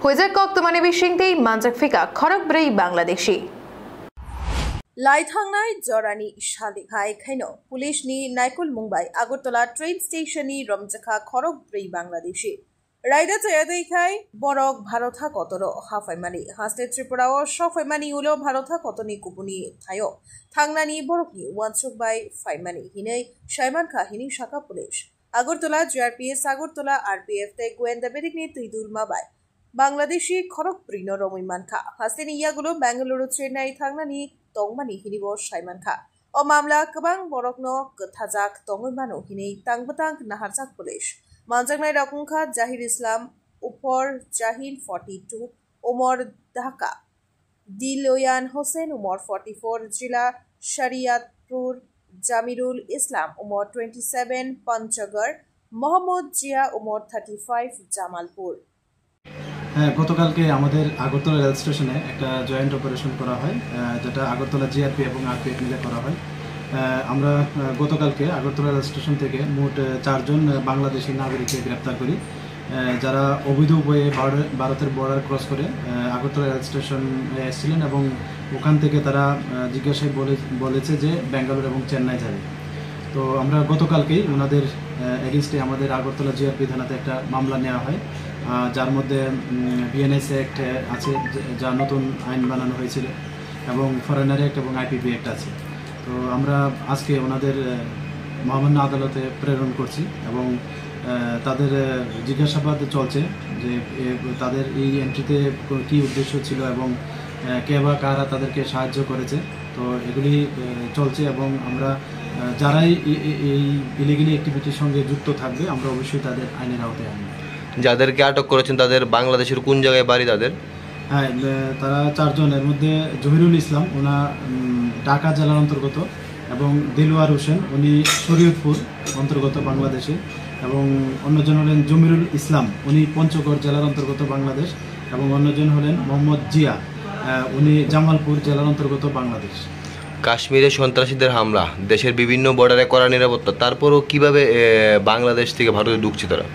Huizak kok tumani bishingtei manjak fika khorok brei Bangladeshi. लाइथांनाय जरानि सालिहाय खायनो पुलिसनि नायकुल मुंबाय Agartala train स्टेशननि रमजाखा खरक ब्रै बांलादेशी रायदा जायादैखाय बरक भारतहा कतरो हाफायमानि हास्ते त्रिपुराओ सफायमानि उलो भारतहा कतनि कुपुनि थायो थांनानि बरकनि वानसुकबाय फायमानि हिनै सायमानखा हिनि शाखा पुलिस आगरतला जीआरपीएस आगरतला आरपीएफ ते गोयेन्दा बेरिकनि तैदुल माबाय बांलादेशी खरक ब्रैनो रमैमानखा हास्तेनि इयागुलो बेंगलुरु चेन्नाई थांनानि तंमानि हिनिबो सायमानखा अ मामला गोबां बरकनो गोथाजाक तंगैमानो हिनै तांबतांग नाहारजाक पुलिस मानजाकनाय राकुंखा जाहिर इस्लाम उपर जाहिन 42 उमर ढाका दिलयान होसेन उमर 44 जिला शरियातपुर জামিরুল ইসলাম উমর 27 পঞ্চগড় মোহাম্মদ জিয়া উমর 35 জামালপুর। হ্যাঁ, গতকালকে আমাদের আগরতলা রেল স্টেশনে একটা জয়েন্ট অপারেশন করা হয়, যেটা আগরতলা জিআরপি এবং আরপিএফ মিলে করা হয়। আমরা গতকালকে আগরতলা রেল স্টেশন থেকে মোট 4 জন বাংলাদেশি নাগরিককে গ্রেপ্তার করি, যারা অবৈধ উপায়ে ভারতের বর্ডার ক্রস করে আগরতলা রেল স্টেশনে এসেছিলেন এবং ওখান থেকে তারা জিজ্ঞাসায় বলেছে যে বেঙ্গালুরু এবং চেন্নাই যাবে। তো আমরা গতকালকেই ওনাদের এগেনস্টে আমাদের আগরতলা জিআরপি থানাতে একটা মামলা নেওয়া হয়, যার মধ্যে বিএনএস অ্যাক্ট আছে, যা নতুন আইন বানানো হয়েছিল, এবং ফরেনার অ্যাক্ট এবং আইপিপি অ্যাক্ট আছে। তো আমরা আজকে ওনাদের মহামান্য আদালতে প্রেরণ করছি এবং তাদের জিজ্ঞাসাবাদ চলছে যে তাদের এই এন্ট্রিতে কী উদ্দেশ্য ছিল এবং কে বা কারা তাদেরকে সাহায্য করেছে। তো এগুলি চলছে এবং আমরা যারাই এই ইলিগালি অ্যাক্টিভিটির সঙ্গে যুক্ত থাকবে আমরা অবশ্যই তাদের আইনের আওতায় আনব। যাদেরকে আটক করেছেন তাদের বাংলাদেশের কোন জায়গায় বাড়ি তাদের? হ্যাঁ, তারা 4 জনের মধ্যে জহিরুল ইসলাম, ওনা ঢাকা জেলার অন্তর্গত, এবং দিলওয়ার হোসেন, উনি শরীয়তপুর অন্তর্গত বাংলাদেশে, এবং অন্যজন হলেন জমিরুল ইসলাম, উনি পঞ্চগড় জেলার অন্তর্গত বাংলাদেশ, এবং অন্যজন হলেন মোহাম্মদ জিয়া, উনি জামালপুর জেলার অন্তর্গত বাংলাদেশ। কাশ্মীরে সন্ত্রাসীদের হামলা, দেশের বিভিন্ন বর্ডারে কড়া নিরাপত্তা, তারপরও কিভাবে বাংলাদেশ থেকে ভারতে ঢুকছে তারা?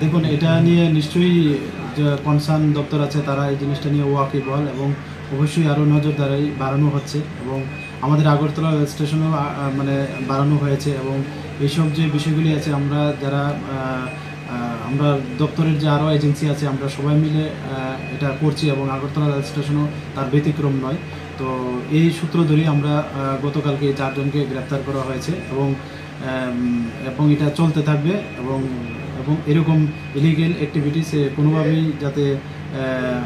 দেখুন, এটা নিয়ে নিশ্চয়ই যে কনসার্ন দপ্তর আছে তারা এই জিনিসটা নিয়ে ওয়াকিবহাল, এবং অবশ্যই আরও নজরদারি বাড়ানো হচ্ছে, এবং আমাদের আগরতলা রেল স্টেশনেও বাড়ানো হয়েছে, এবং এইসব যে বিষয়গুলি আছে আমরা দপ্তরের যে আরও এজেন্সি আছে আমরা সবাই মিলে এটা করছি, এবং আগরতলা রেল স্টেশনও তার ব্যতিক্রম নয়। তো এই সূত্র ধরেই আমরা গতকালকে 4 জনকে গ্রেপ্তার করা হয়েছে, এবং এটা চলতে থাকবে, এবং এরকম ইলিগেল অ্যাক্টিভিটিস কোনোভাবেই যাতে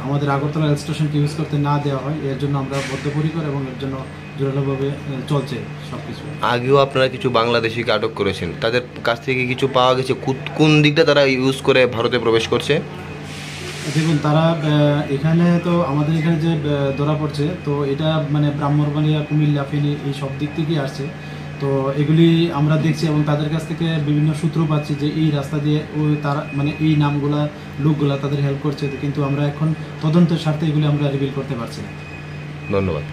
আমাদের আগরতলা রেল স্টেশনকে ইউজ করতে না দেওয়া হয়, এর জন্য আমরা বদ্ধপরিকর, এবং এর জন্য জোরালোভাবে চলছে সব কিছু। আগেও আপনারা কিছু বাংলাদেশিকে আটক করেছেন, তাদের কাছ থেকে কিছু পাওয়া গেছে? কোন দিকটা তারা ইউজ করে ভারতে প্রবেশ করছে? দেখুন, তারা এখানে তো আমাদের এখানে যে ধরা পড়ছে, তো এটা ব্রাহ্মণবাড়িয়া, কুমিল্লা, ফেনী এই সব দিক থেকেই আসছে। তো এগুলি আমরা দেখছি এবং তাদের কাছ থেকে বিভিন্ন সূত্র পাচ্ছি যে এই রাস্তা দিয়ে তারা এই নামগুলা লোকগুলা তাদের হেল্প করছে, কিন্তু আমরা এখন তদন্তের স্বার্থে এগুলি আমরা রিভিল করতে পারছি না। ধন্যবাদ।